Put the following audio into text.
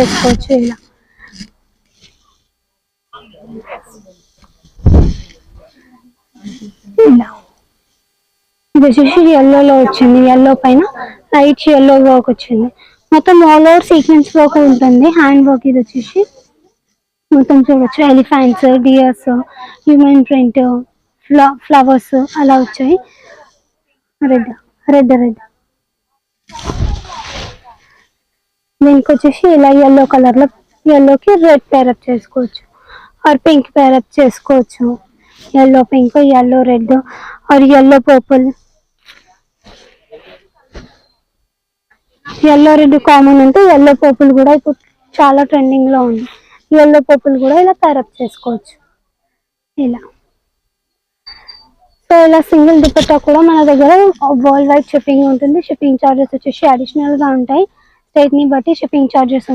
చేసుకోవచ్చు ఇలా. ఇలా ఇది వచ్చేసి ఎల్లోలో వచ్చింది, ఎల్లో పైన లైట్ ఎల్లో వర్క్ వచ్చింది. మొత్తం ఆల్ ఓవర్ సీక్వెన్స్ వర్క్ ఉంటుంది. హ్యాండ్ వర్క్ ఇది వచ్చేసి మొత్తం చూడొచ్చు, elephants, deers, human print, flowers అలా వచ్చాయి. రెడ్ రెడ్ రెడ్ దీనికి వచ్చేసి ఇలా ఎల్లో కలర్ లో, ఎల్లోకి రెడ్ పేరప్ చేసుకోవచ్చు ఆర్ పింక్ పేరప్ చేసుకోవచ్చు. येलो पिंक, येलो रेड और yellow purple. Yellow red common అంటే येलो पर्पल కూడా ఇప్పుడు చాలా ట్రెండింగ్ లో ఉంది. येलो पर्पल కూడా ఇలా పేరప్ చేసుకోవచ్చు ఇలా. సో ఇలా సింగిల్ దుపట్టా కూడా మన దగ్గర వరల్డ్ వైడ్ షిప్పింగ్ ఉంటుంది. షిప్పింగ్ చార్జెస్ వచ్చేసి అడిషనల్ గా ఉంటాయి. స్టేట్ ని బట్టి షిప్పింగ్ చార్జెస్ ఉంటాయి.